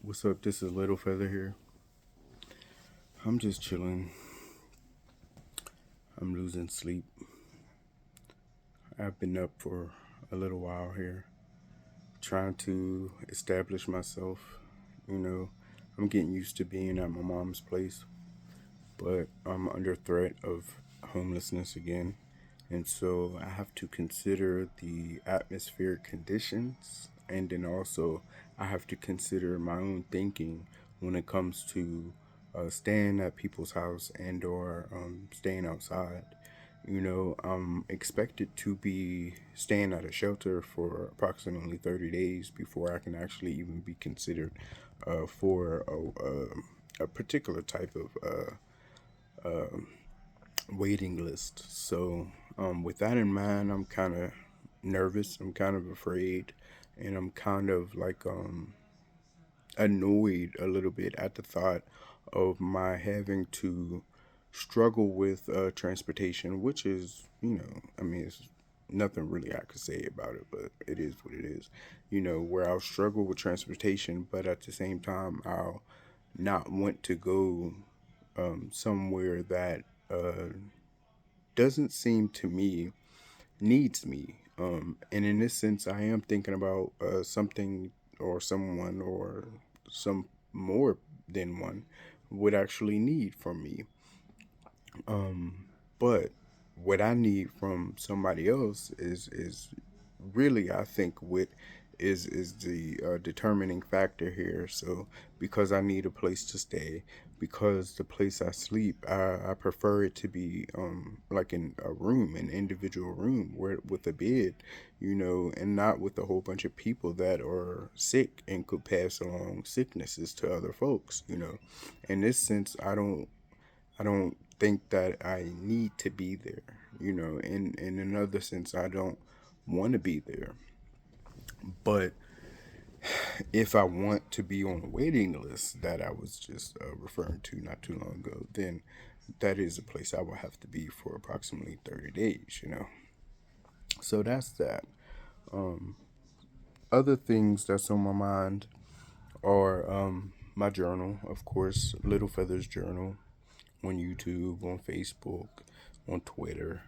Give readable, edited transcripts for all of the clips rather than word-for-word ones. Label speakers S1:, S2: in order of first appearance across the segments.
S1: What's up? This is Little Feather here. I'm just chilling. I'm losing sleep. I've been up for a little while here, trying to establish myself. You know, I'm getting used to being at my mom's place, but I'm under threat of homelessness again. And so I have to consider the atmospheric conditions, and then also I have to consider my own thinking when it comes to staying at people's house and or staying outside. I'm expected to be staying at a shelter for approximately 30 days before I can actually even be considered for a particular type of waiting list. So, with that in mind, I'm kind of nervous. I'm kind of afraid, and I'm kind of like annoyed a little bit at the thought of my having to struggle with transportation, which is, I mean, it's nothing really I could say about it, but it is what it is. Where I'll struggle with transportation, but at the same time, I'll not want to go somewhere that doesn't seem to me needs me. And in this sense, I am thinking about something or someone or some more than one would actually need from me. But what I need from somebody else is really, I think, what is the determining factor here. So because I need a place to stay, because the place I sleep, I prefer it to be like in a room, an individual room where with a bed, and not with a whole bunch of people that are sick and could pass along sicknesses to other folks. In this sense, I don't think that I need to be there. In another sense, I don't want to be there. But if I want to be on the waiting list that I was just referring to not too long ago, then that is a place I will have to be for approximately 30 days. So that's that. Other things that's on my mind are my journal, of course, Little Feathers Journal on YouTube, on Facebook, on Twitter,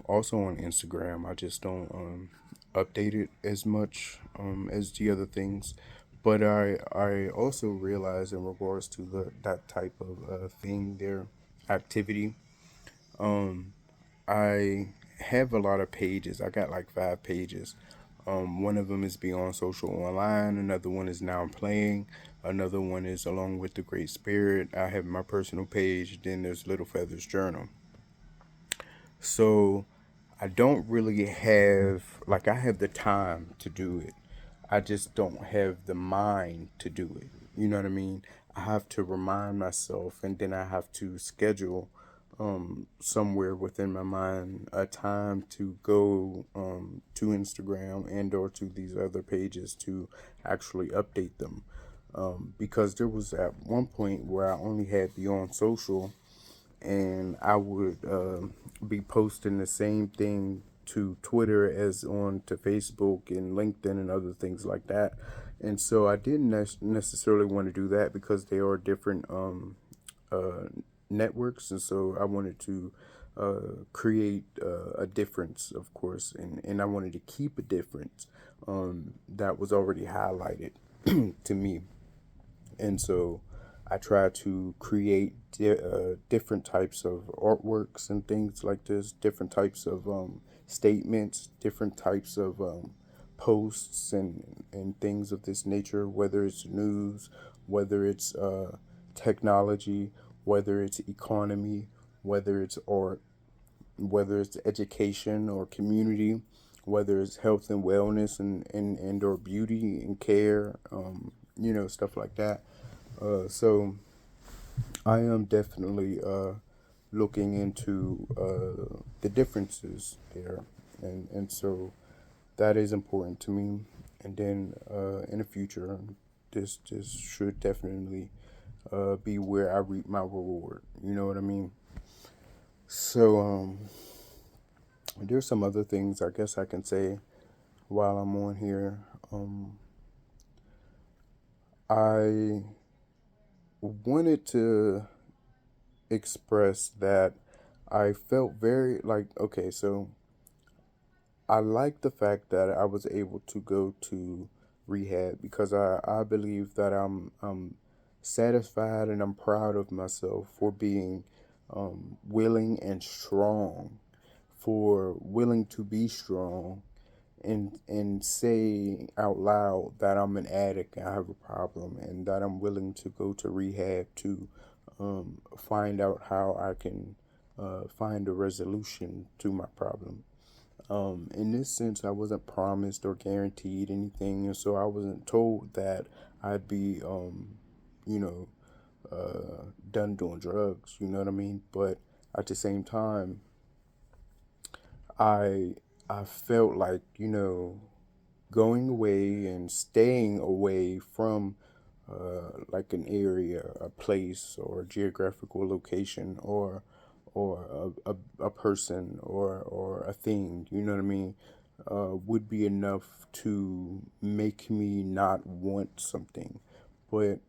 S1: also on Instagram. I just don't update it as much as the other things. But I also realize in regards to that type of thing there, activity, I have a lot of pages. I got like 5 pages. One of them is Beyond Social Online. Another one is Now Playing. Another one is Along with the Great Spirit. I have my personal page. Then there's Little Feathers Journal. So I don't really have, like, I have the time to do it. I just don't have the mind to do it. You know what I mean? I have to remind myself, and then I have to schedule somewhere within my mind a time to go to Instagram and or to these other pages to actually update them. Because there was at one point where I only had Beyond Social, and I would be posting the same thing to Twitter as on to Facebook and LinkedIn and other things like that. And so I didn't necessarily want to do that because they are different uh, networks, and so I wanted to create a difference, of course, and I wanted to keep a difference that was already highlighted to me. And so I try to create different types of artworks and things like this, different types of statements, different types of posts and things of this nature, whether it's news, whether it's technology, whether it's economy, whether it's art, whether it's education or community, whether it's health and wellness and or beauty and care, stuff like that. So I am definitely looking into the differences there, and so that is important to me. And then in the future, this should definitely be where I reap my reward. You know what I mean? So there's some other things I guess I can say while I'm on here. Um, I wanted to express that I felt very like, okay, so I like the fact that I was able to go to rehab because I believe that I'm satisfied and I'm proud of myself for being willing and strong, for willing to be strong and say out loud that I'm an addict and I have a problem and that I'm willing to go to rehab to find out how I can find a resolution to my problem. In this sense, I wasn't promised or guaranteed anything, and so I wasn't told that I'd be, you know, done doing drugs. You know what I mean? But at the same time, I I felt like going away and staying away from like an area, a place, or a geographical location, or a person or a thing. You know what I mean? Would be enough to make me not want something. But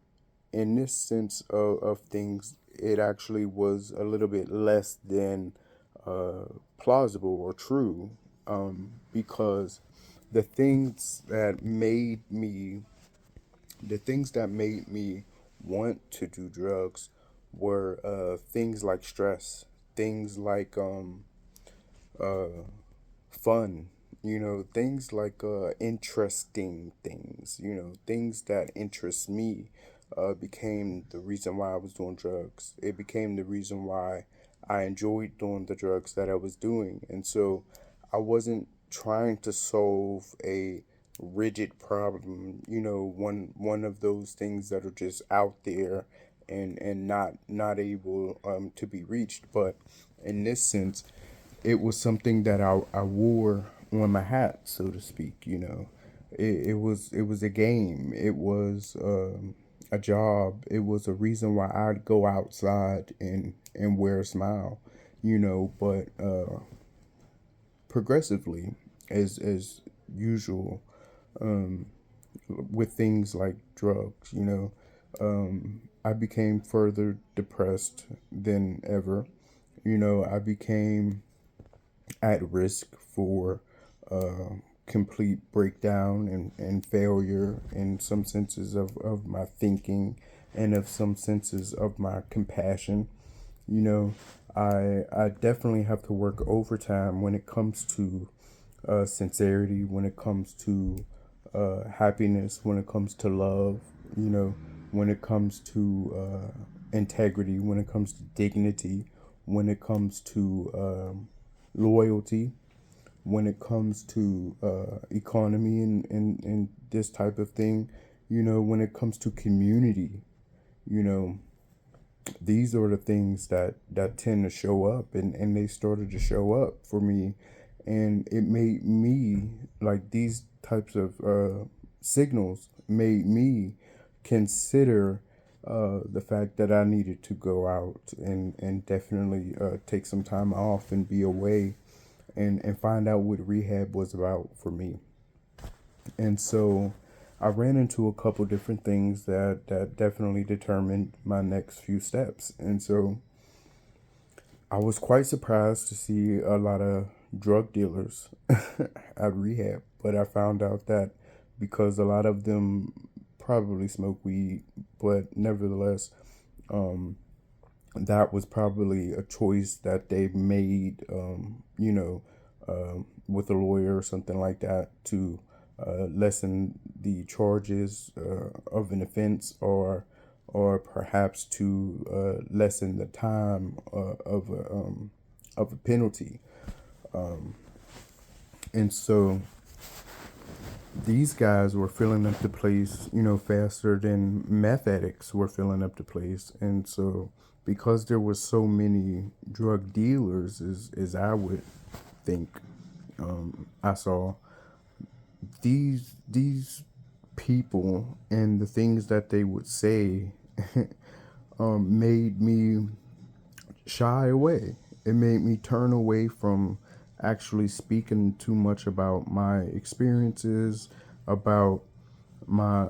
S1: in this sense of things, it actually was a little bit less than plausible or true, because the things that made me the things that made me want to do drugs were things like stress, things like fun, things like interesting things, things that interest me became the reason why I was doing drugs. It became the reason why I enjoyed doing the drugs that I was doing. And so I wasn't trying to solve a rigid problem, one of those things that are just out there and not able to be reached. But in this sense, it was something that I wore on my hat, so to speak. It was a game. It was a job. It was a reason why I'd go outside and wear a smile. But progressively, as usual, with things like drugs, I became further depressed than ever. I became at risk for complete breakdown and failure in some senses of my thinking and of some senses of my compassion. You know, I definitely have to work overtime when it comes to sincerity, when it comes to happiness, when it comes to love, when it comes to integrity, when it comes to dignity, when it comes to loyalty, when it comes to economy and this type of thing, when it comes to community, you know, these are the things that tend to show up, and they started to show up for me, and it made me like these types of signals made me consider the fact that I needed to go out and definitely take some time off and be away and find out what rehab was about for me. And so I ran into a couple different things that definitely determined my next few steps. And so I was quite surprised to see a lot of drug dealers at rehab, but I found out that because a lot of them probably smoke weed, but nevertheless, that was probably a choice that they made, with a lawyer or something like that to lessen the charges of an offense, or perhaps to lessen the time of a penalty. And so these guys were filling up the place, faster than meth addicts were filling up the place. And so, because there were so many drug dealers, as I would think, I saw these people and the things that they would say made me shy away. It made me turn away from actually speaking too much about my experiences, about my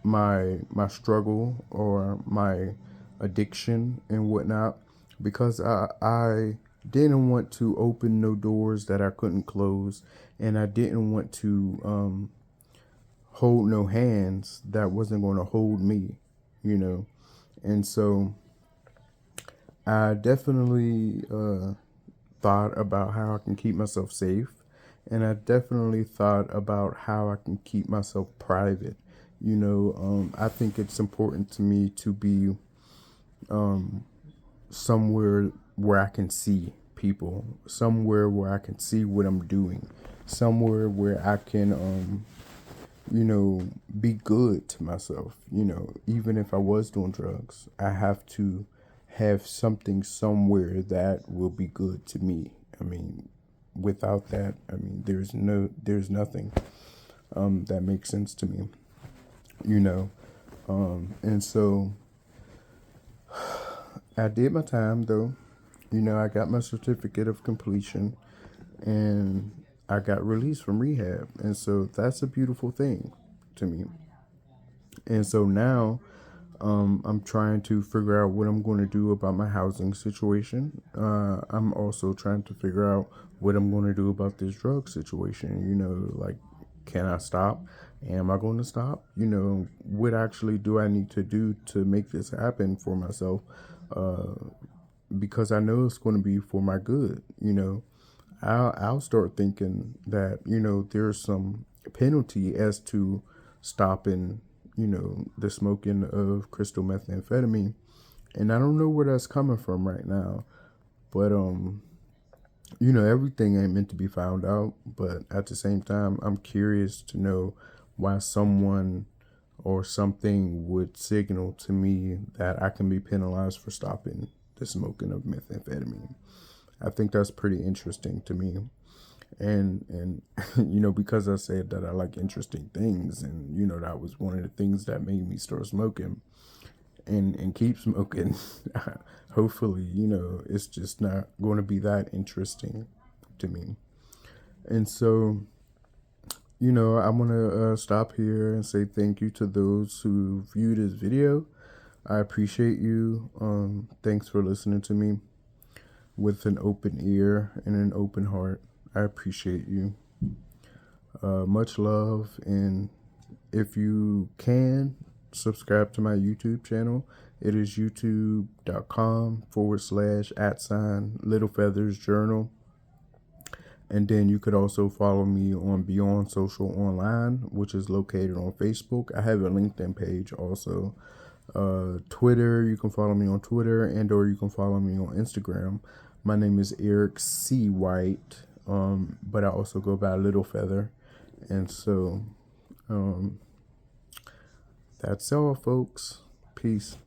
S1: my struggle or my addiction and whatnot, because I didn't want to open no doors that I couldn't close, and I didn't want to hold no hands that wasn't going to hold me, you know. And so I definitely thought about how I can keep myself safe, and I definitely thought about how I can keep myself private. I think it's important to me to be somewhere where I can see people, somewhere where I can see what I'm doing, somewhere where I can, be good to myself. Even if I was doing drugs, I have to have something somewhere that will be good to me. I mean, without that, I mean, there's nothing that makes sense to me, you know. And so I did my time though. I got my certificate of completion, and I got released from rehab. And so that's a beautiful thing to me. And so now I'm trying to figure out what I'm going to do about my housing situation. I'm also trying to figure out what I'm going to do about this drug situation. Like, can I stop? Am I going to stop? What actually do I need to do to make this happen for myself? Because I know it's going to be for my good. I'll start thinking that there's some penalty as to stopping the smoking of crystal methamphetamine, and I don't know where that's coming from right now. But everything ain't meant to be found out. But at the same time, I'm curious to know why someone or something would signal to me that I can be penalized for stopping the smoking of methamphetamine. I think that's pretty interesting to me. And because I said that I like interesting things, and that was one of the things that made me start smoking and keep smoking. Hopefully, it's just not going to be that interesting to me. And so, I want to stop here and say thank you to those who viewed this video. I appreciate you. Thanks for listening to me with an open ear and an open heart. I appreciate you. Much love. And if you can, subscribe to my YouTube channel. It is youtube.com/@Little Feathers Journal. And then you could also follow me on Beyond Social Online, which is located on Facebook. I have a LinkedIn page also. Twitter, you can follow me on Twitter, and or you can follow me on Instagram. My name is Eric C. White, but I also go by Little Feather. And so that's all, folks. Peace.